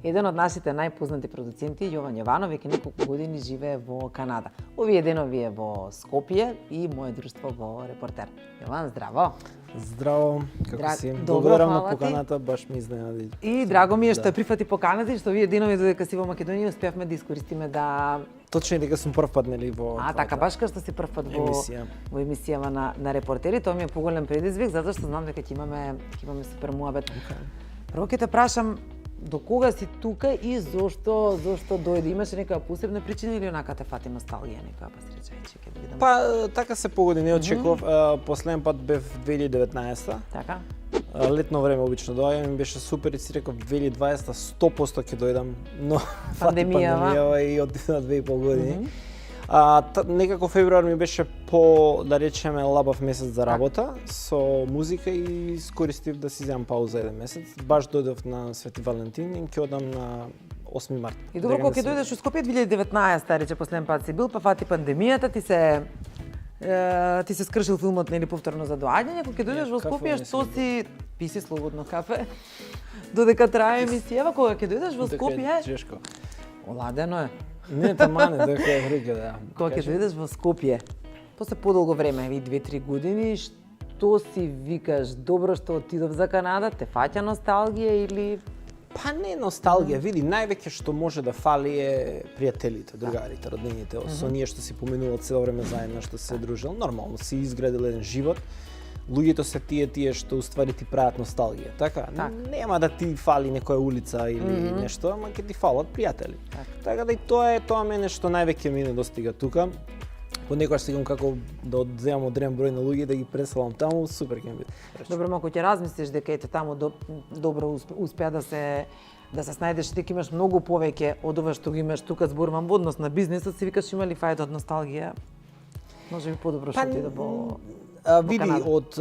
Еден од нашите најпознати продуценти, Јован Јованов, веќе неколку години живее во Канада. Овие денови е во Скопје и мое друштво во Репортер. Јован, здраво! Здраво, како си? Добро, Благодарам на фала ти. поканата, баш ми изненади. И драго ми е што ја прифати поканата и што овие денови додека си во Македонија успеавме да искористиме да... Точно и дека сум прв пат нели во така баш како што си прв пат во емисијава на Репортери, тоа ми е поголем предизвик затоа што знам дека ќе имаме супер муабет. Прво ќе те прашам до кога си тука и зошто дојде? Имаше некоја посебна причина или онака те фати носталгија некоја па си рече ќе видам? Па така се погоди, не очекував. Последен пат бев 2019. Така. Летно време обично доаѓам, ми беше супер и си реков 2020 100% ќе дојдам, но пандемијава и отиде на 2,5 години. Некако февруар ми беше по, да речеме, лабав месец за работа со музика и искористив да си земам пауза еден месец. Баш дојдов на Свети Валентин и ќе одам на 8 март. И добро, кога ќе дојдеш во Скопје 2019, рече последен пат си бил, па фати пандемијата, ти се скршил филмот нели повторно за доаѓање, кога ќе дојдеш во Скопје, што си писи слободно кафе. Додека трае емисијава, кога ќе дојдеш во Скопје, чешко. Оладено е. Не, тамане, дека е вреќе, да. Кога ќе дојдеш во Скопје, после подолго време, 2-3 години, што си викаш, добро што отидов за Канада, те фаќа носталгија или... Па не носталгија, види, највеќе што може да фали е пријателите, другарите, роднините, со ние што си поминувал цело време заедно, што се дружил, нормално си изградил еден живот. Луѓето се тие што уствари ти прават носталгија, така? Нема да ти фали некоја улица или нешто, ама ќе ти фалат пријатели. Така да и тоа мене што највеќе ми недостига тука. Понекогаш си како да одземам одреден број на луѓе да ги преселам таму, супер ќе ми биде. Добро, ако ќе размислиш дека ете таму добро успеа да се снајдеш, ти имаш многу повеќе од ова што ги имаш тука, зборувам во однос на бизнисот, си викаш има ли фајда од носталгија? Може би подобро што ти да во види, од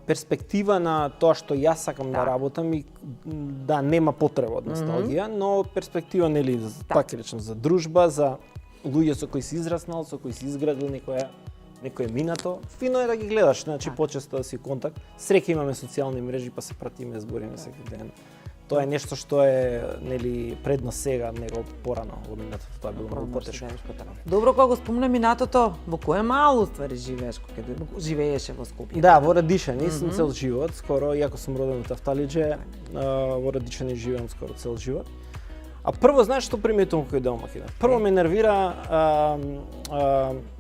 перспектива на тоа што јас сакам да работам и да нема потреба од носталгија, но перспектива нели така речем за дружба, за луѓе со кои си израснал, со кои си изградил некое минато, фино е да ги гледаш, значи почесто да си контакт. Среќа имаме социјални мрежи, па се пратиме, збориме секој ден. Тоа е нешто што е нели предно сега, него порано во минатото, тоа било многу потешко. Добро, кога го спомна минатото, во кое мало ствари живееш кога живееше во Скопје? Да, во Радишани сум цел живот, скоро, иако сум роден во Тафталиџе, во Радишани живеам скоро цел живот. А прво, знаеш што приметувам кога идам во Македонија? Прво ме нервира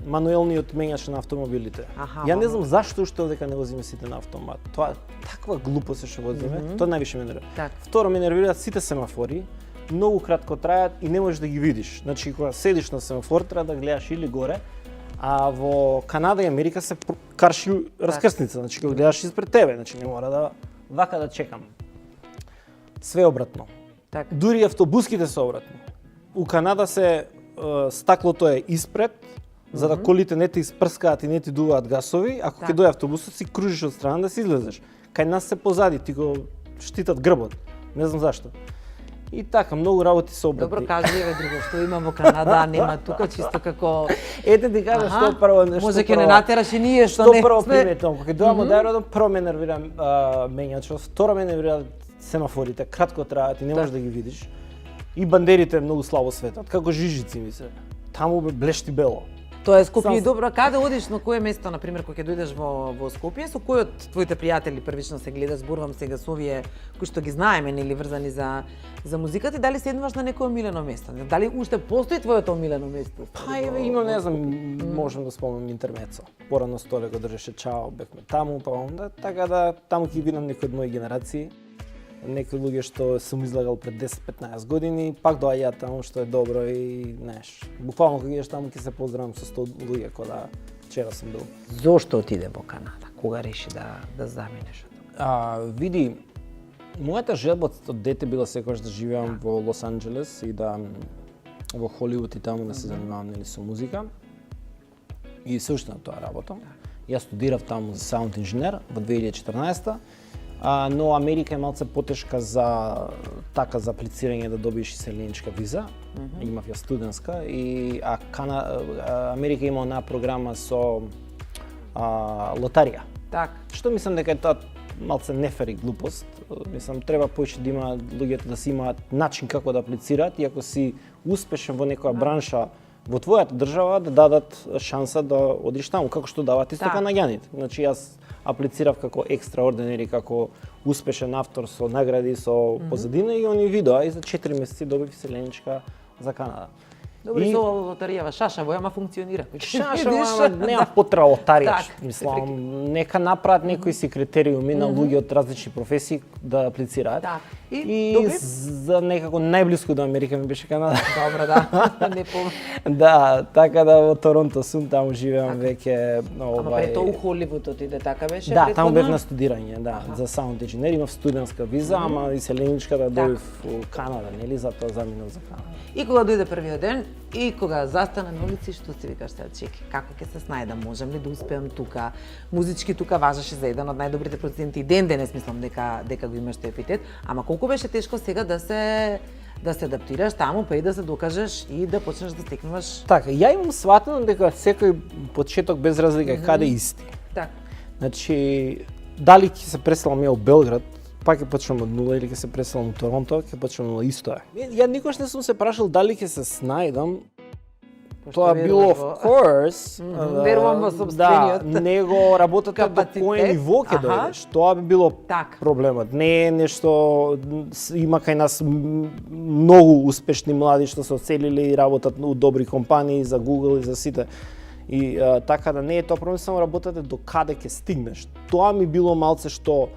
мануелниот мењач на автомобилите. Ја не знам зашто уште одека не возиме сите на автомат. Тоа таква глупост што возиме, тоа највише ме нервира. Второ ме нервираат сите семафори, многу кратко трајат и не можеш да ги видиш. Значи кога седиш на семафор треба да гледаш или горе, а во Канада и Америка се карши раскрсница, значи кога гледаш испред тебе, значи не мора да вака да чекам. Све обратно. Дури автобуските се обратно. У Канада стаклото е испред, за да колите не те испрскаат и не ти дуваат гасови, ако ќе дојде автобусот си кружиш од страна да си излезеш. Кај нас се позади, ти го штитат грбот. Не знам зашто. И така, многу работи се обратни. Добро, кажи еве друго што има во Канада, нема тука чисто како ете ти кажа што прво нешто. Може ќе не натераш и ние што не. Што прво приметувам, кога дојам од аеродrom, прво ме нервира мењачот, второ ме нервира семафорите, кратко траат и не можеш да ги видиш. И бандерите многу слабо светат, како жижици ми се. Таму блешти бело. Тоа е Скопје. Добро, каде одиш, на кое место, на пример, кога ќе дојдеш во Скопје, со кој од твоите пријатели првично се гледаш, зборувам сега со овие кои што ги знаеме, нели врзани за музиката, и дали седнуваш на некое омилено место? Дали уште постои твоето омилено место? Па еве имам, не знам, можам да спомнам Интермецо. Порано Столе го држеше Чао, бевме таму, па онда, така да таму ќе видам некои од мои генерации. Некои луѓе што сум излагал пред 10-15 години, пак доаѓаат таму што е добро и знаеш, буквално кога идеш таму ќе се поздравам со 100 луѓе кои да вчера сум бил. Зошто отиде во Канада? Кога реши да заминеш од? Види, мојата желба од дете била секогаш да живеам во Лос Анџелес и да во Холивуд и таму да се занимавам нели со музика. И се уште на тоа работам. Јас студирав таму за саунд инженер во 2014. Но Америка е малце потешка за аплицирање да добиеш иселеничка виза. Имав ја студентска и Америка има една програма со лотарија. Так. Што мислам дека е тоа малце нефери глупост. Мислам, треба повеќе да има луѓето да си имаат начин како да аплицираат и ако си успешен во некоја бранша во твојата држава да дадат шанса да одиш таму, како што дават исто канаѓаните. Значи јас аплицирав како екстраординери, како успешен автор со награди, со позадина и они видоа и за 4 месеци добив вселеничка за Канада. Добри, со лотаријава шашаво, ама функционира. Шашаво, нема потреба лотарија. Мислам, нека направат некои си критериуми на луѓе од различни професии да аплицираат. И за некако најблиску до Америка ми беше Канада. Добро, да. Не помнам. Да, така да во Торонто сум, таму живеам веќе. Ама прето у Холивуд отиде, така беше? Да, таму бев на студирање, да, за саунд инженер, имав студентска виза, ама и селеничка да добив у Канада, нели, затоа заминав за Канада. И кога дојде првиот ден, и кога застана на улици, што си викаш сега, чеки, како ќе се снајдам, можам ли да успеам тука? Музички тука важеше за еден од најдобрите продуценти и ден денес мислам дека го имаш тој епитет, ама колку беше тешко сега да се адаптираш таму, па и да се докажеш и да почнеш да стекнуваш. Така, ја имам сватено дека секој почеток без разлика каде исти. Така. Значи, дали ќе се преселам ја во Белград, па ќе почнам од нула или ќе се преселам во Торонто, ќе почнам од исто е. Ја никош не сум се прашал дали ќе се снајдам. Тоа било of course. Верувам во собствениот. Да, него работата до кој ниво ќе дојдеш. Тоа би било проблемот. Не е нешто, има кај нас многу успешни млади што се оцелили и работат у добри компании за Google и за сите. И така да не е тоа проблем, само работата до каде ќе стигнеш. Тоа ми било малце што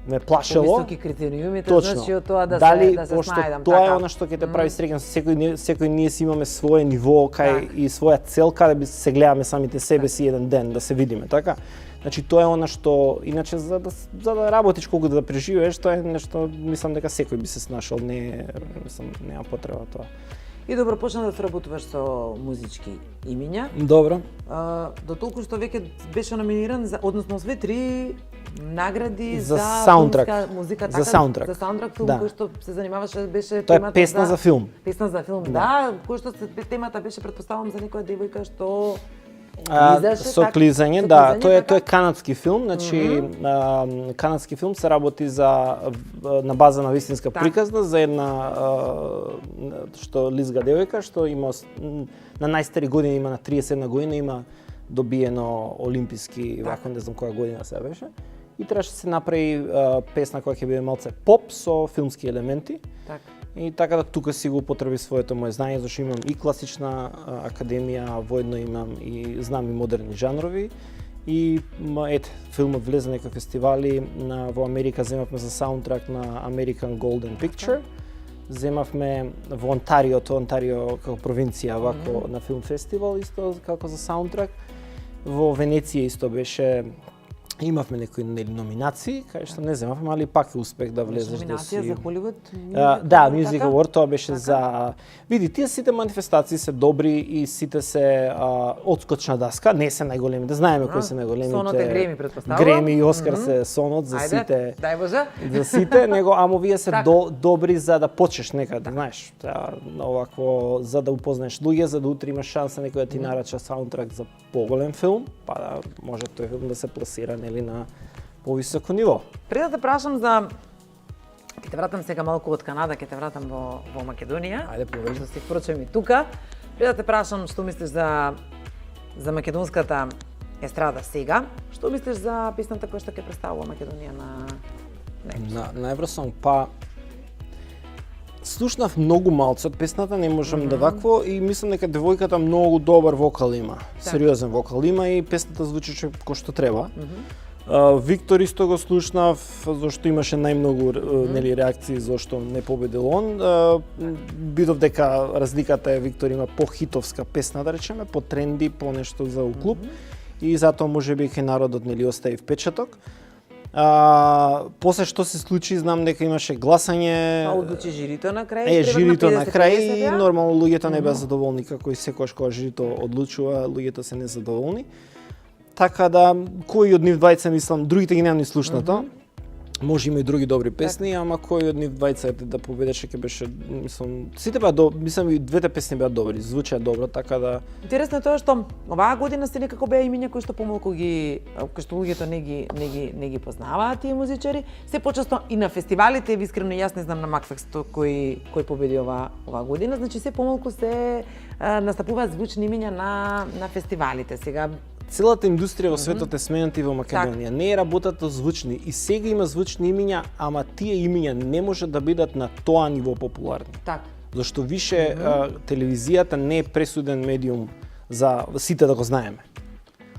ме плашело. Високи критериумите, значи од тоа да се снајдам. Тоа е она што ќе те прави среќен. Секој ние си имаме свое ниво кај и своја цел каде би се гледаме самите себе си еден ден да се видиме, така? Значи тоа е она што иначе за да работиш колку да преживееш, тоа е нешто мислам дека секој би се снашал, мислам нема потреба тоа. И добро, почна да сработуваш со музички имиња. Добро. До толку што веќе беше номиниран за, односно освои 3 награди за саундтрак. Музика, така, за саундтрак. За саундтрак филм кој што се занимаваше беше тоа темата. Тоа е песна за филм. Песна за филм, да, кој што темата беше претпоставувам за некоја девојка што со клизање, да, тоа е канадски филм, значи канадски филм се работи на база на вистинска приказна за една што лизга девојка што има на најстари години, има на 31 година, има добиено олимписки, вако не знам која година се беше. И требаше да се направи песна која ќе биде малце поп со филмски елементи. И така да тука си го употреби своето моје знаење, зашто имам и класична академија, воедно имам и знам и модерни жанрови. И ете, филмот влезе некои фестивали во Америка, земавме за саундтрак на American Golden Picture. Земавме во Онтарио како провинција вако на филм фестивал исто како за саундтрак. Во Венеција исто беше, имавме некои номинации, кај што не земавме, али пак е успех да влезеш да си. Номинација за Холивуд? Да, Music Award, тоа беше за... Види, тие сите манифестации се добри и сите се одскочна даска, не се најголеми, да знаеме кои се најголемите. Сонот е Греми, претпоставувам. Греми и Оскар се сонот за сите. Дај Боже. За сите, него амо вие се добри за да почнеш некаде, знаеш, овакво за да упознаеш луѓе, за да утре имаш шанса некој да ти нарача саундтрак за поголем филм, па да може тој филм да се пласира или на повисоко ниво. Пред да те прашам за... Ќе те вратам сега малку од Канада, ќе те вратам во Македонија. Ајде, повели. Што си впрочем и тука. Пред да те прашам што мислиш за македонската естрада сега, што мислиш за песната која што ќе представува Македонија на Евросонг? Па слушнав многу малце од песната, не можам да вакво и мислам дека девојката многу добар вокал има. Сериозен вокал има и песната звучи кој што треба. Виктор исто го слушнав зашто имаше најмногу нели реакции зашто не победил он. Видов дека разликата е Виктор има по-хитовска песна, да речеме, по тренди, по нешто за клуб и затоа можеби кај народот нели остави впечаток. После што се случи, знам дека имаше гласање. Одлучи жирито на крај. Жирито на крај и нормално луѓето не беа задоволни како и секогаш кога жирито одлучува, луѓето се незадоволни. Така да кој од нив двајца мислам, другите ги немам ни слушнато. Може има и други добри песни, ама кој од нив двајца да победеше ќе беше, мислам, сите беа мислам и двете песни беа добри, звучеа добро, така да. Интересно е тоа што оваа година се некако беа имиња кои што помалку кои што луѓето не ги познаваат тие музичари. Се почесто и на фестивалите, искрено јас не знам на Макфест кој победи оваа година, значи се помалку се настапуваат звучни имиња на фестивалите. Сега целата индустрија во светот е смената и во Македонија. Не е работата звучни. И сега има звучни имиња, ама тие имиња не може да бидат на тоа ниво популарни. Так. Зашто више телевизијата не е пресуден медиум за сите да го знаеме.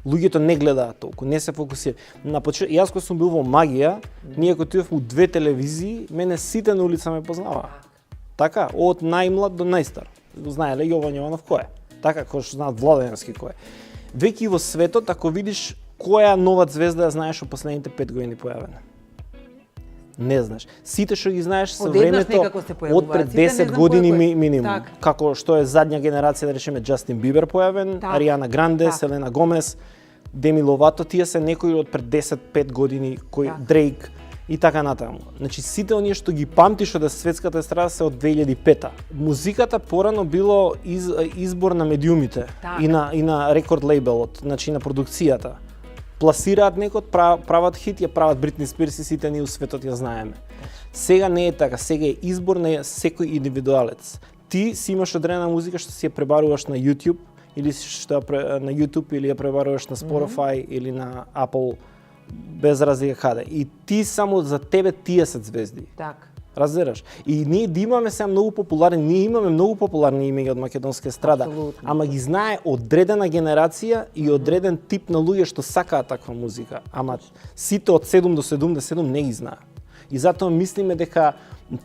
Луѓето не гледаат толку, не се фокусираат. Јас кога сум бил во Магија, ние кога отидовме у 2 телевизии, мене сите на улица ме познаваа. Така, од најмлад до најстар. Знаеле Јован Јованов кој е. Така, кој што знаат Владенски кој е. Веќе во светот, ако видиш која нова звезда ја знаеш од последните 5 години појавена. Не знаеш. Сите што ги знаеш со времето од пред 10 години минимум. Како што е задња генерација, да речеме Џастин Бибер појавен, Ариана Гранде, Селена Гомес, Деми Ловато, тие се некои од пред 10-5 години, кој Дрейк и така натаму. Значи сите оние што ги памтиш од светската естрада се од 2005-та. Музиката порано било избор на медиумите и на рекорд лейбелот, значи на продукцијата. Пласираат некој, прават хит, ја прават Бритни Спирс и сите ние у светот ја знаеме. Сега не е така, сега е избор на секој индивидуалец. Ти си имаш одредена музика што си ја пребаруваш на YouTube или на YouTube или ја пребаруваш на Spotify или на Apple, без разлика каде. И ти само за тебе тие се звезди. Так. Разбираш? И ние да имаме сега многу популарни, ние имаме многу популарни имиња од македонска естрада, ама ги знае одредена генерација и одреден тип на луѓе што сакаат таква музика. Ама сите од 7 до 77 не ги знаат. И затоа мислиме дека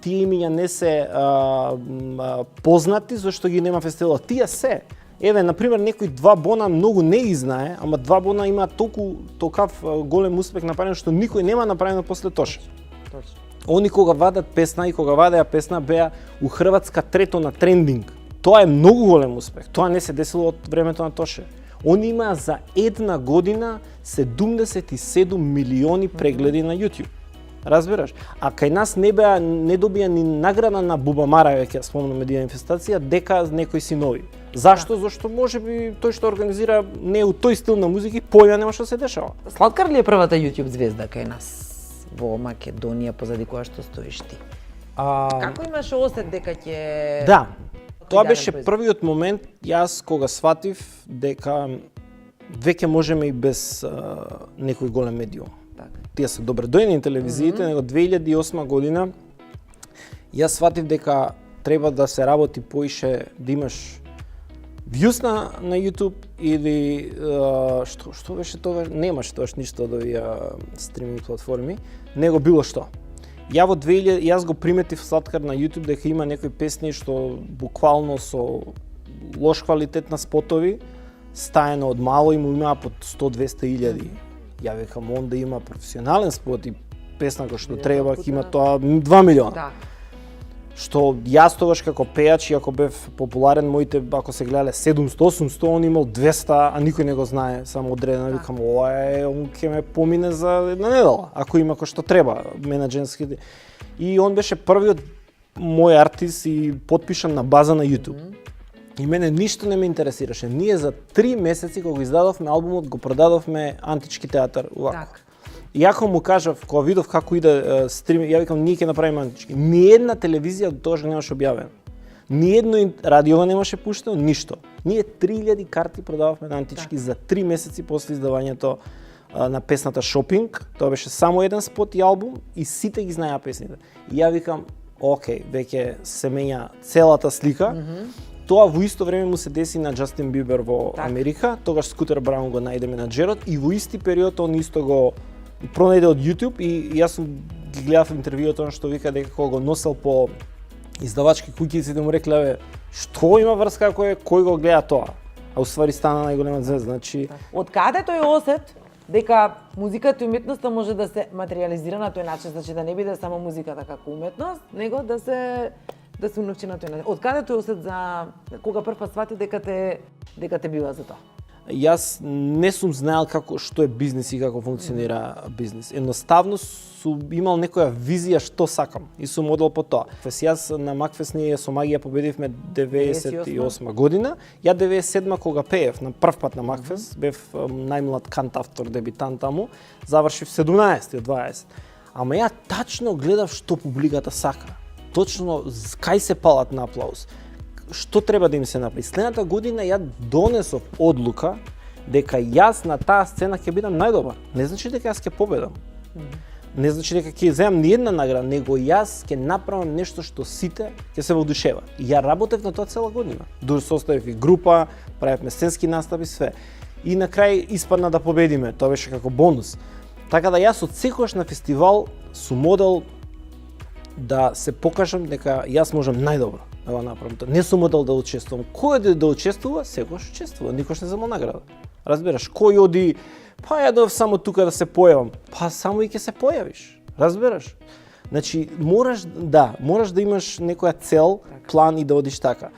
тие имиња не се познати зашто ги нема фестивал. Тие се. Еве, например, некои Два Бона многу не ги знае, ама Два Бона има толкав голем успех направен што никој нема направено после Тоше. Точно. Они кога вадат песна и кога вадеа песна беа у Хрватска трето на трендинг. Тоа е многу голем успех. Тоа не се десило од времето на Тоше. Они имаа за една година 77 милиони прегледи на YouTube. Разбираш? А кај нас не добија ни награда на Бубамара, веќе ја спомнаме манифестација, дека некои си нови. Зашто? Зашто можеби тој што организира не у тој стил на музика, поја нема што се дешава. Сладкар ли е првата YouTube звезда кај нас во Македонија позади која што стоиш ти? Како имаш осет дека ќе... Да, тоа беше првиот момент јас кога сватив дека веќе можеме и без некој голем медиум. Тие се добродојни телевизиите, него 2008 година јас сватив дека треба да се работи поише, да имаш вјус на YouTube или што беше тоа, немаш тоаш ништо од овие стриминг платформи, него било што. Јас го приметив Сладкар на YouTube дека има некои песни што буквално со лош квалитет на спотови, стаено од мало и му имаа под 100-200 илјади. Ја викам, он да има професионален спот и песна која што треба, има тоа 2 милиона. Да. Што јас тогаш како пејач, иако бев популарен, моите, ако се гледале 700-800, он имал 200, а никој не го знае, само одредено, викам, ова е, он ќе ме помине за една недела, ако има кој што треба, менаџерски. И он беше првиот мој артист и потпишан на база на YouTube. И мене ништо не ме интересираше. Ние за 3 месеци кога го издадовме албумот, го продадовме Антички театар увако. И ако му кажав, кога видов како иде стрим, ја викам, ние ќе направиме Антички. Ниедна телевизија до тогаш немаше објавено. Ниедно радио немаше пуштено, ништо. Ние 3000 карти продававме на Антички за 3 месеци после издавањето на песната Шопинг. Тоа беше само еден спот и албум и сите ги знаеа песните. И ја викам, окей, веќе се менја целата слика. Тоа во исто време му се деси на Џастин Бибер во Америка, тогаш Скутер Браун го најде менаџерот и во исти период он исто го пронајде од YouTube и јас ги гледав интервјуото што вика дека кога го носел по издавачки куќи и му рекле, што има врска кој го гледа тоа? А уствари стана најголема звезда, значи... Од каде тој осет дека музиката и уметноста може да се материализира на тој начин, значи да не биде само музиката како уметност, него да се уночи на тој начин. Од каде тој осет за кога прв пат свати дека те бива за тоа? Јас не сум знаел што е бизнис и како функционира бизнис. Едноставно сум имал некоја визија што сакам и сум одел по тоа. Јас на Макфест ние со Магија победивме 98 година. Ја 97 кога пеев на прв пат на Макфест, бев најмлад кантавтор, дебитант таму, завршив 17 од 20. Ама ја тачно гледав што публиката сака. Точно кај се палат на аплауз. Што треба да им се направи. Следната година ја донесов одлука дека јас на таа сцена ќе бидам најдобар. Не значи дека јас ќе победам. Не значи дека ќе земам ни една награда, него јас ќе направам нешто што сите ќе се воодушеват. И ја работев на тоа цела година. Дур составив и група, правевме сценски настави, све. И на крај испадна да победиме. Тоа беше како бонус. Така да јас од секогаш на фестивал сум модел да се покажам дека јас можам најдобро да го направам тоа. Не сум модел да учествувам. Кој да учествува, секогаш учествува, никош не земал награда. Разбираш, кој оди, па ја дов само тука да се појавам, па само и ќе се појавиш. Разбираш? Значи, можеш да имаш некоја цел, план и да одиш така.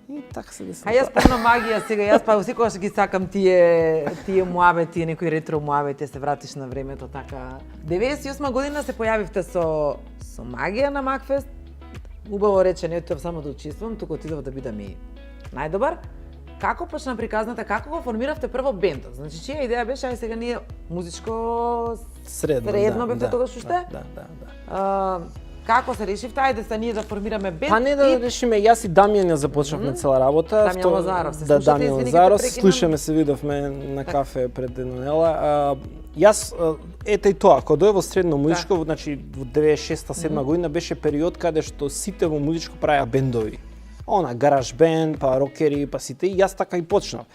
И така се деси. А јас помнам Магија сега, јас па секогаш ги сакам тие муабети, некои ретро муабети, се вратиш на времето така. 98 година се појавивте со Магија на Макфест. Убаво рече, не отидов само да учествувам, туку отидов да бидам и најдобар. Како почна приказната, како го формиравте прво бендот? Значи, чија идеја беше, ај сега ние музичко средно бевте тогаш уште? Да. Како се решивте, ајде ние да формираме бенд? Па не да решиме, јас и Дамјан ја започнавме цела работа. Дамјан Лазаров, се слушате, Дамјан Лазаров, слушаме се, видовме на кафе пред Денонела. Јас, ете и тоа, кога дојде во средно музичко, значи во 96-7 година беше период каде што сите во музичко правеа бендови. Гараж бенд, па рокери, па сите, и јас така и почнав.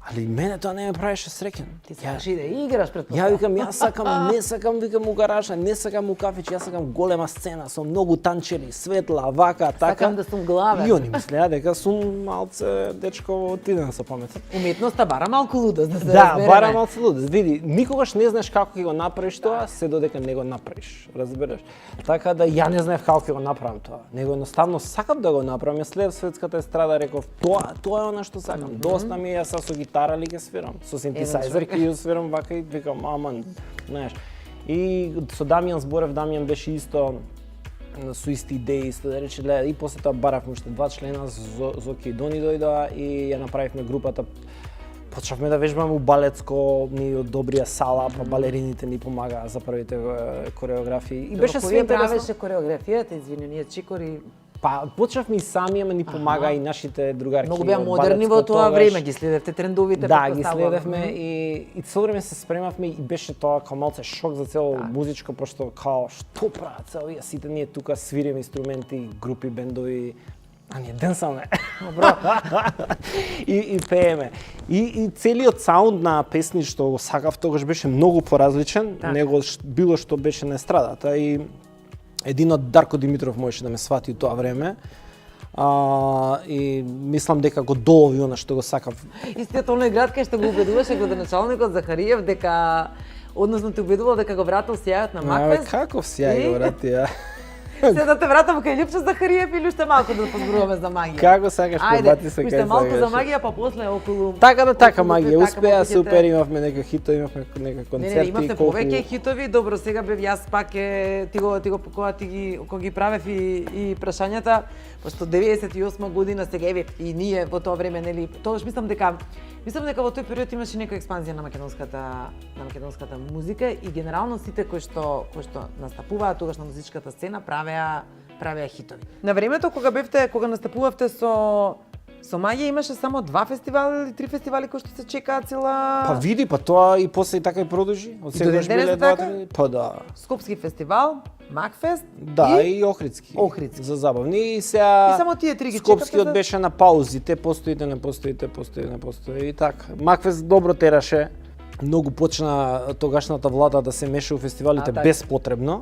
Али мене тоа не ме правеше среќен. Ти сакаш и да играш пред Ја викам, јас сакам, не сакам викам у гаража, не сакам у кафеч, јас сакам голема сцена со многу танчери, светла, вака, така. Сакам да сум главен. И они мислеа дека сум малце дечко отиден со памет. Уметноста бара малку лудост, да се разбереме. Да, бара малку лудост. Види, никогаш не знаеш како ќе го направиш тоа, се додека не го направиш, разбираш. Така да ја не знаев како ќе го направам тоа. Него едноставно сакам да го направам. Ја след светската естрада реков, тоа е она што сакам. Доста ми е јас со гитара ли ќе свирам, со синтесајзер ќе ја свирам вака и викам, аман, знаеш. И со Дамјан зборев, Дамјан беше исто со исти идеи, исто да рече, и после тоа баравме уште 2 члена, Зоки и Дони дојдоа и ја направивме групата. Почнавме да вежбаме у балетско, ни од добрија сала, па балерините ни помагаа за првите кореографии. И беше све интересно. Правеше кореографијата, извини, ние чикори. Па почнавме и сами, ама ни помага и нашите другарки. Многу беа модерни во тоа време, ги следевте трендовите. Да, ги следевме и цело време се спремавме и беше тоа као малце шок за цело музичко, пошто као што прават се овие сите ние тука свириме инструменти, групи, бендови, а ние денсаме. Добро. и пееме. И целиот саунд на песни што го сакав тогаш беше многу поразличен него било што беше на естрадата и единот Дарко Димитров можеше да ме свати у тоа време. И мислам дека го долови она што го сакав. Истиот оној град кај што го убедуваше градоначалникот Захариев дека односно те убедувал дека го вратил сјајот на Макфест. Каков сјај го вратија? Се да те вратам кај Љупчо Захариев или уште малку да позборуваме за Магија? Како сакаш, побати се кај уште малку за Магија, па после околу... Така Магија, успеа супер, имавме некои хитови, имавме некои концерти. Не, имавте повеќе хитови, добро, сега бев јас пак ти го кога ги правев и прашањата, пошто 98 година сега еве и ние во тоа време, нели, тогаш мислам дека во тој период имаше некоја експанзија на македонската музика и генерално сите кои што настапуваат тогаш на музичката сцена правеа хитови. На времето кога настапувавте со Магија имаше само 2 фестивали или 3 фестивали кои што се чекаат цела. Па види, па тоа и после и така и продолжи. Од сегаш биле 2-3. Па да. Скопски фестивал, Макфест и Охридски. За забавни и сега. И само тие три ги чекате. Скопскиот беше на паузи, те постои и така. Макфест добро тераше. Многу почна тогашната влада да се меша у фестивалите безпотребно.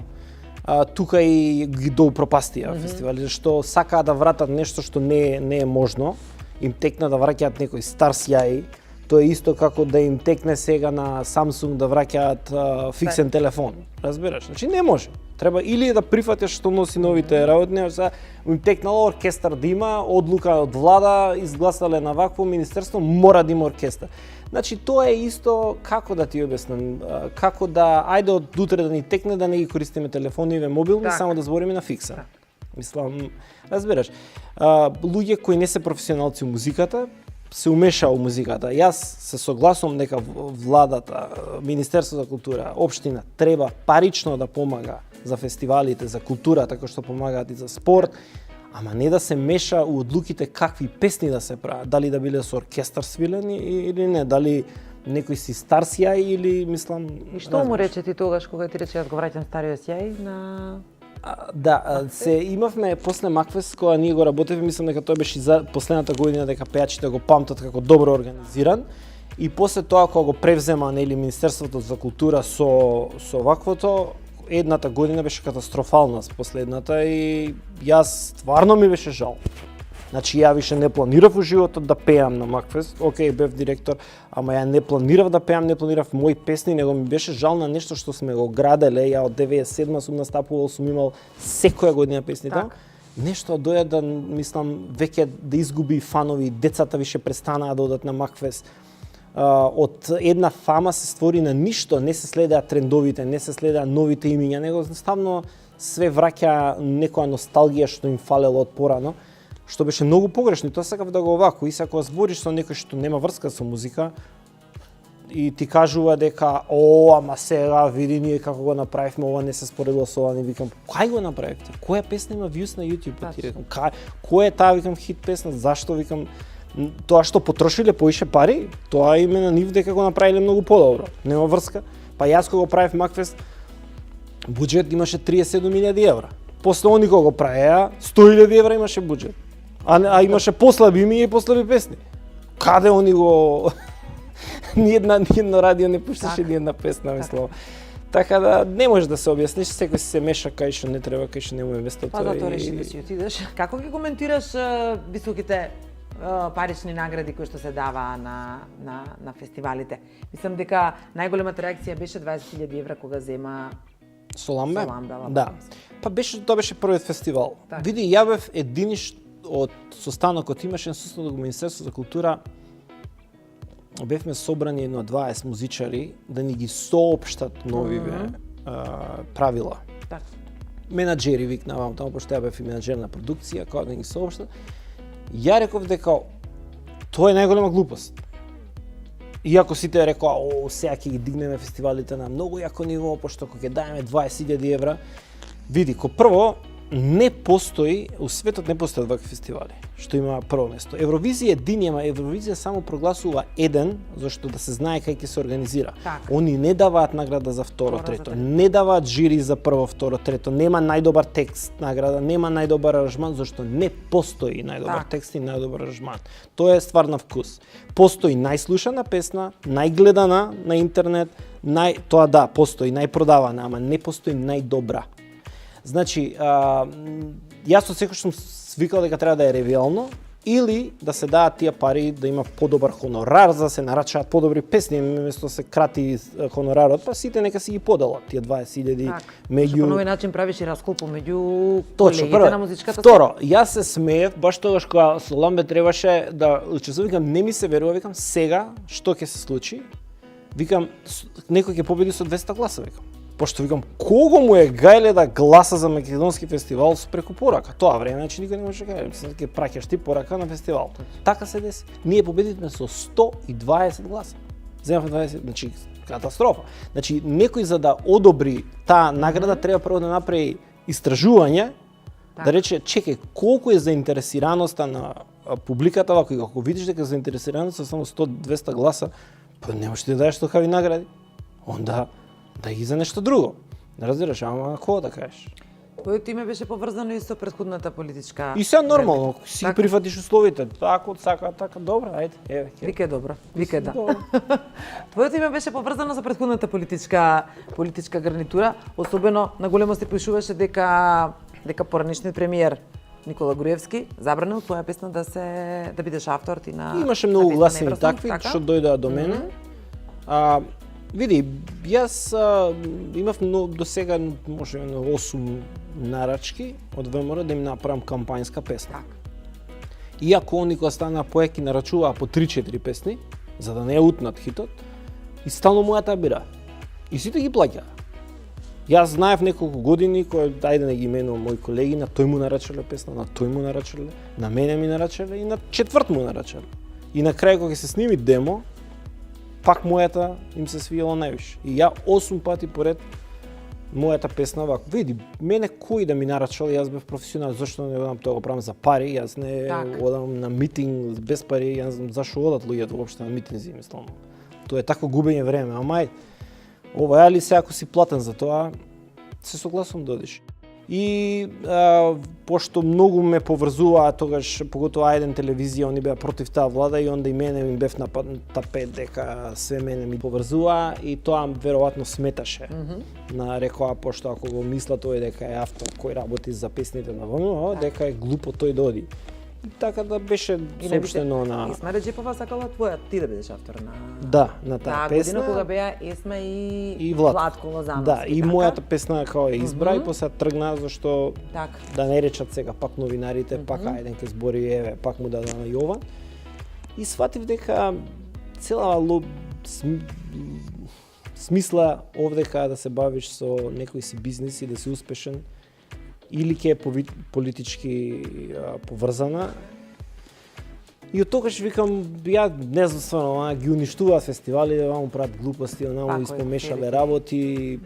Тука и ги доупропастија фестивали, што сакаа да вратат нешто што не е можно. Им текна да враќаат некој стар сјај. Тоа е исто како да им текне сега на Samsung да враќаат фиксен телефон. Разбираш? Значи не може. Треба или да прифатиш што носи новите работни, им текнало оркестар да има, одлука од влада, изгласале на вакво министерство, мора да има оркестар. Значи тоа е исто како да ти обяснам, како да ајде од утре да ни текне да не ги користиме телефониве мобилни, само да збориме на фикса. Мислам, разбираш, луѓе кои не се професионалци во музиката се умеша во музиката. Јас се согласувам дека владата, Министерството за култура, општина треба парично да помага за фестивалите, за културата, како што помагаат и за спорт, ама не да се меша у одлуките какви песни да се прават, дали да биле со оркестар свилени или не, дали некој си стар сјај или мислам... И што му рече ти тогаш кога ти рече јас го враќам стариот сјај на... Да, се имавме после Макфест кога ние го работевме, мислам дека тоа беше за последната година дека пејачите го памтат како добро организиран и после тоа кога го превзема нели Министерството за култура со ваквото, едната година беше катастрофална последната и јас стварно ми беше жал. Значи ја више не планирав во животот да пеам на Макфест, окей, бев директор, ама ја не планирав да пеам, не планирав мои песни, него ми беше жал на нешто што сме го граделе, ја од 97 сум настапувал, сум имал секоја година песни таму. Нешто доја да, мислам, веќе да изгуби фанови, децата више престанаа да одат на Макфест. Од една фама се створи на ништо, не се следеа трендовите, не се следеа новите имиња, него едноставно све враќа некоја носталгија што им фалело од порано, што беше многу погрешно. Тоа сакав да го овако, и ако збориш со некој што нема врска со музика и ти кажува дека ама сега види ние како го направивме, ова не се споредило со ова, не викам, кај го направивте? Која песна има views на YouTube? Ти рекам, која е таа, викам, хит песна? Зашто, викам, тоа што потрошиле поише пари, тоа име на нив дека го направиле многу подобро. Нема врска. Па јас кога го правев Макфест, буџет имаше 37.000 евра. После они кога го правеа, 100.000 евра имаше буџет. А имаше послаби имиња и послаби песни. Каде они го... Ниедно радио не пушташе ниедна песна, мислам. Така да не може да се објасниш, секој се меша кај што не треба, кај што не му е местото. Па затоа реши да си отидеш. Како ги коментираш високите парични награди кои што се дава на фестивалите? Мислам дека најголемата реакција беше 20.000 евра кога зема Соламбе. Да. Па тоа беше првиот фестивал. Види, ја бев единиш од состанокот, имаше состан до Министерството за култура, бевме собрани едно 20 музичари да ни ги соопштат новиве правила. Менаџери викнавам таму, пошто ја бев и менаџер на продукција, кога да ги соопштат. Ја реков дека тоа е најголема глупост. Иако сите рекоа, сега ќе ги дигнеме фестивалите на многу јако ниво, пошто кога ќе даеме 20.000 евра, види, ко прво, не постои, у светот не постојат вакви фестивали, што има прво место. Евровизија едини, ама Евровизија само прогласува еден, зашто да се знае кај ќе се организира. Они не даваат награда за второ, трето, не даваат жири за прво, второ, трето, нема најдобар текст награда, нема најдобар аранжман, зашто не постои најдобар текст и најдобар аранжман. Тоа е ствар на вкус. Постои најслушана песна, најгледана на интернет, тоа да, постои најпродавана, ама не постои најдобра. Значи, јас од секој што сум свикал дека треба да е ревиално или да се даат тие пари да има подобар хонорар за да се нарачаат подобри песни, место се крати хонорарот, па сите нека си ги поделат тие 20.000 меѓу... По нови начин правиш и раскоп меѓу колегите на музичката. Второ, јас се смеев баш тогаш кога Соламбе требаше да учествува, викам не ми се верува, викам сега што ќе се случи? Викам некој ќе победи со 200 гласа, викам. Пошто викам, кого му е гајле да гласа за македонски фестивал преку порака? Тоа време, значи никој не може гајле, ќе праќаш ти порака на фестивал. Така се деси. Ние победивме со 120 гласа. Земавме 20, значи катастрофа. Значи некој за да одобри таа награда треба прво да направи истражување, да рече, чекај, колку е заинтересираноста на публиката, ако видиш дека заинтересираноста само 100-200 гласа, па не можеш да даеш такави награди. Онда да ги за нешто друго. Не разбираш, ама кога да кажеш? Твоето име беше поврзано и со претходната политичка... И сега нормално, си ги прифатиш условите. Така, добро, ајде, еве. Вика е добро, вика е да. Твоето име беше поврзано со претходната политичка гарнитура, особено на големо се пишуваше дека поранешниот премиер Никола Груевски забранил твоја песна да бидеш автор ти на... Имаше многу гласни такви што дојдоа до мене. Види, јас имав до сега може 8 нарачки од ВМРО да им направам кампањска песна. Иако они кога стана поеки нарачуваа по 3-4 песни, за да не ја утнат хитот, и стално мојата бира. И сите ги плаќаа. Јас знаев неколку години кои, ајде не ги именувам мои колеги, на тој му нарачале песна, на тој му нарачале, на мене ми нарачале и на четврт му нарачале. И на крај кога ќе се сними демо, пак мојата им се свијала највише. И ја 8 пати поред мојата песна вако. Види, мене кој да ми нарачал, јас бев професионален, зашто не одам тоа го правам за пари, јас не одам на митинг без пари, јас знам зашо одат луѓето воопшто на митинзи, мислам. Тоа е тако губење време, ама ова али се ако си платен за тоа, се согласувам да одиш. И пошто многу ме поврзуваа тогаш, поготоа еден телевизија, они беа против таа влада и онда и мене ми бев на тапет дека све мене ми поврзуваа и тоа веројатно сметаше. Рекоа, пошто ако го мисла тој дека е автор кој работи за песните на ВМО, дека е глупо тој да оди. Така да беше соопштено на... Есма Реджепова сакала твоја, ти да бидеш автор на... Да, на таа песна. Година кога беа Есма и Владко Лозановски. Да, и мојата песна као ја избра и после тргна, зашто да не речат сега пак новинарите, пак ајден ке збори, еве, пак му даде на Јован. И сватив дека цела смисла овдека да се бавиш со некој си бизнис и да си успешен, или ќе е политички поврзана. И од тогаш викам, ја не знам стварно, ги уништуваат фестивалите, му прават глупости, му испомешале работи.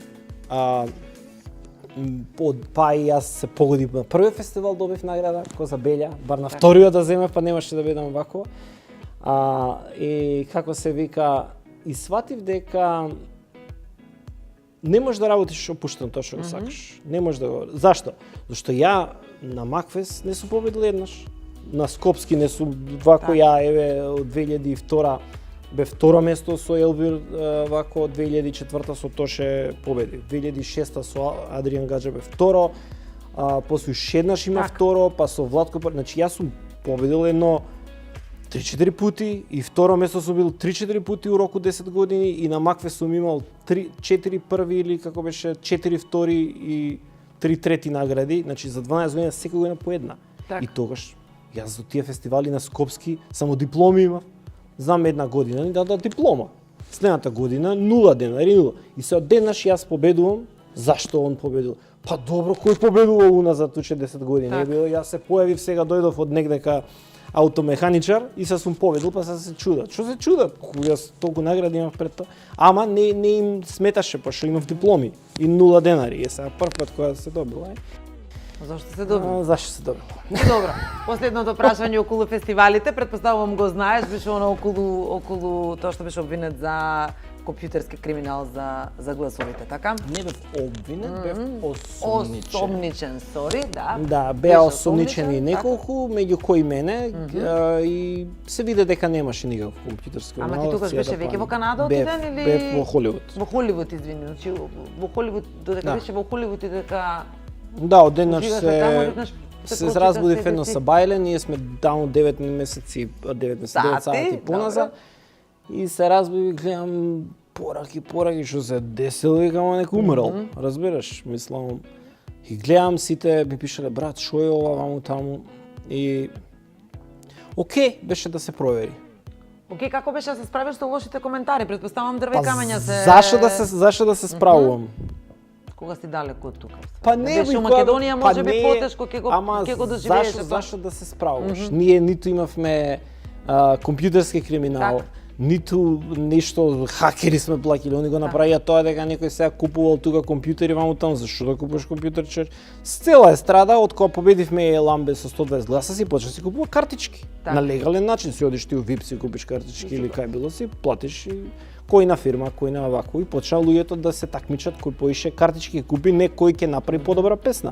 Па и јас се погодив на првиот фестивал, добив награда, Коза Белја, бар на вториот да земе, па немаше да бидам вако. И како се вика, и сватив дека не можеш да работиш опуштено тоа што го сакаш. Не можеш да го... Зашто? Зашто ја на Макфест не сум победил еднаш. На Скопски не сум вако ја, еве, од 2002 бе второ место со Елвир, вако од 2004 со Тоше победи. 2006 со Адриан Гаджа бе второ, после уште еднаш има второ, па со Владко, значи јас сум победил едно 3-4 пути и второ место сум бил 3-4 пути у року 10 години и на Макфест сум имал 4 први или како беше 4 втори и 3 трети награди, значи за 12 години секој година по една. И тогаш јас за тие фестивали на Скопски само дипломи имав. Знам една година да диплома. Следната година 0 денари, 0. И се од денаш јас победувам. Зашто он победил? Па добро, кој победувал уназад 10 години? Не било, јас се појавив сега, дојдов од негдека аутомеханичар и се сум победил, па се чудат. Што се чудат? Јас толку награди имав пред тоа. Ама не им сметаше, па што имав дипломи и 0 денари. Е сега прв пат кога се добил, Зашто се добил? Зашто се добил? Добро. Последното прашање околу фестивалите, претпоставувам го знаеш, беше оно околу тоа што беше обвинет за компјутерски криминал за гласовите, така? Не бев обвинет, бев осомничен. Осомничен, сори, да. Да, беа осомничени неколку, меѓу кои мене, и се виде дека немаше никаков компјутерски криминал. Ама ти тогаш беше веќе во Канада отиден или? Бев во Холивуд. Во Холивуд, извини, значи во Холивуд, додека беше во Холивуд и дека... Да, од денаш се разбудив едно сабајле, ние сме таму 9 месеци, 9 сати поназад. И се разбудив, гледам пораки, што се десело, и како некој умрал, разбираш, мислам. И гледам сите, ми пишале, брат, шо е ова, ваму таму, и... Океј, беше да се провери. Океј, како беше да се справиш со лошите коментари? Предпоставам дрве и камења се... Зашо да се справувам? Кога си далеко од тука? Па не беше у Македонија може би потешко ќе го доживееш. Зашо да се справуваш? Ние ниту имавме компјутерски криминал, ниту нешто хакери сме плаќали, они го направија тоа дека некој сега купувал тука компјутери ваму таму, зашто да купуваш компјутерче? С цела естрада, од кога победивме Ламбе со 120 гласа, си почна си купува картички. На легален начин си одиш ти у VIP си купиш картички или кај било си, платиш и кој на фирма, кој на вако, и почна луѓето да се такмичат кој поише картички купи, не кој ќе направи подобра песна.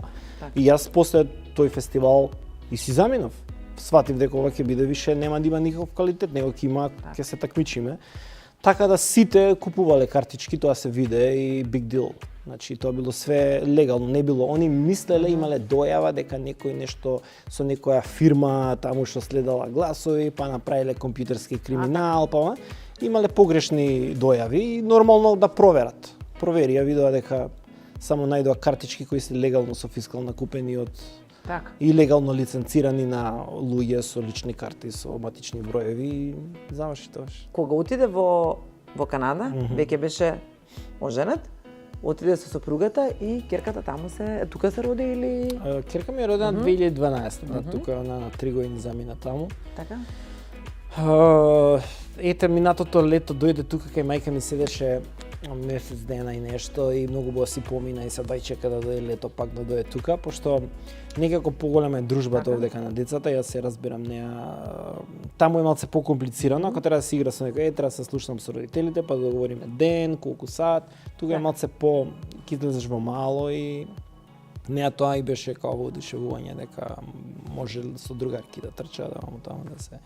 И јас после тој фестивал и си заминав. Сватив дека ова ќе биде више, нема да има никаков квалитет, него ќе има, ќе се такмичиме. Така да сите купувале картички, тоа се виде и big deal. Значи тоа било све легално, не било. Они мислеле, имале дојава дека некој нешто со некоја фирма таму што следала гласови, па направиле компјутерски криминал, па имале погрешни дојави и нормално да проверат. Проверија, видоа дека само најдоа картички кои се легално со фискал накупени од така и легално лиценцирани на луѓе со лични карти, со матични броеви и заврши тоа. Кога отиде во Канада, веќе беше оженет, отиде со сопругата и керката таму тука се роди или керка ми е родена 2012, тука на 3 години замина таму. Така. Ете, минатото лето дојде тука кај мајка ми седеше месец дена и нешто и многу бо си помина и сад чека да дојде лето пак да дојде тука, пошто некако поголема е дружбата овдека на децата, јас се разбирам неа. Таму е малце покомплицирано, ако треба да се игра со некој, треба да се слушнам со родителите, па да договориме ден, колку сат. Тука е малце по ќе излезеш во мало и неа тоа и беше као воодушевување дека може со другарки да трча да таму да се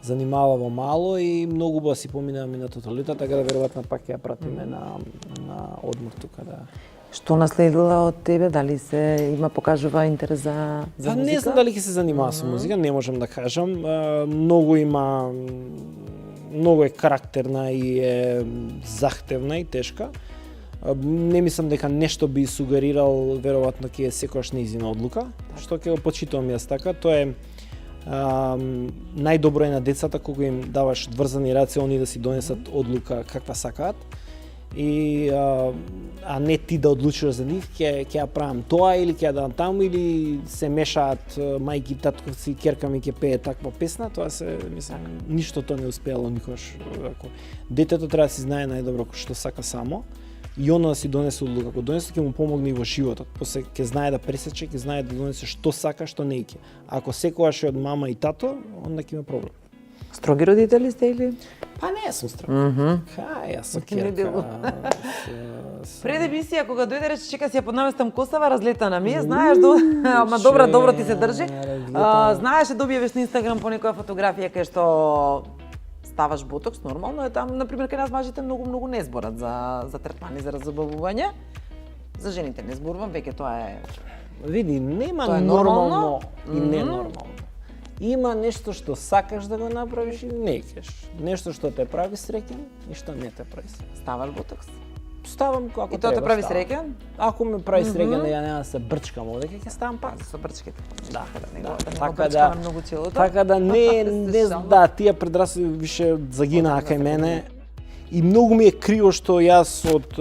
занимава во мало и многу ба си помина минатото лето, така да веројатно пак ја пратиме на одмор тука да. Што наследила од тебе? Дали има покажува интерес за музика? Не знам дали ќе се занимава со музика, не можам да кажам. Многу е карактерна и е захтевна и тешка. Не мислам дека нешто би сугерирал, веројатно ќе е секогаш нејзина одлука, што ќе го почитувам јас така. Тоа е најдобро е на децата кога им даваш врзани раце, они да си донесат одлука каква сакаат. И а не ти да одлучиш за нив, ќе ја правам тоа или ќе ја дам таму или се мешаат мајки, татковци, керка ми ќе пее таква песна, тоа се мислам ништо тоа не успеало никош. Детето треба да си знае најдобро што сака само. И оно да си донесе одлука. Ако донесе ќе му помогне и во животот. После ќе знае да пресече, ќе знае да донесе што сака, што не ќе. Ако секогаш е од мама и тато, онда ќе има проблем. Строги родители сте или? Па не сум строг. Јас со керка. Пред емисија кога дојде рече чека си ја поднаместам косава, разлетана ми, знаеш ама добро ти се држи. Знаеше да објавиш на Инстаграм по некоја фотографија кај што ставаш ботокс, нормално е таму, например, кај нас мажите многу не зборат за третмани за раззабавување. За жените не зборувам, веќе тоа е. Види, нема нормално и ненормално. Има нешто што сакаш да го направиш и не кеш. Нешто што те прави среќен и што не те прави среќен. Ставаш ботокс? Ставам како треба. И тоа те прави среќен? Ако ме прави среќен, да ја нема да се брчкам одека ќе ставам пак. Со брчките. Да, така да многу целото. Така да не да, тие предрасуди више загинаа кај мене. И многу ми е криво што јас од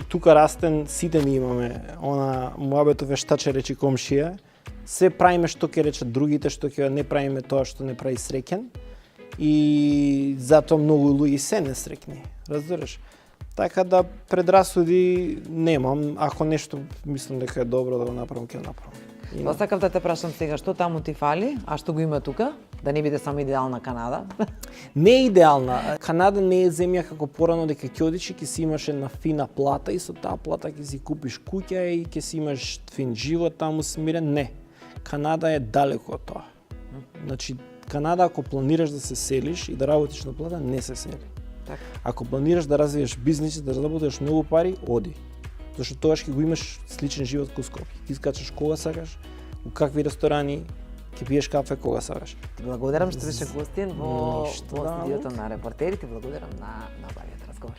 тука растен, сите ни имаме она муабето вештаче речи комшија. Се правиме што ќе речат другите, што ќе не правиме тоа што не прави среќен. И затоа многу луѓе се несреќни, разбираш? Така да предрасуди немам, ако нешто мислам дека е добро да го направам, ќе го направам. Тоа сакав да те прашам сега, што таму ти фали, а што го има тука? Да не биде само идеална Канада? Не е идеална. Канада не е земја како порано дека ќе одиш и ќе си имаш една фина плата и со таа плата ќе си купиш куќа и ќе си имаш фин живот таму смирен. Не. Канада е далеко од тоа. Значи, Канада ако планираш да се селиш и да работиш на плата, не се сели. Так. Ако планираш да развиеш бизнис и да заработиш многу пари, оди. Зашто тогаш ќе го имаш сличен живот како Скопје. Ти скачаш кога сакаш, у какви ресторани, ќе пиеш кафе кога сакаш. Ти благодарам што беше гостин во студиото на Репортерите. Благодарам на обавиот разговор.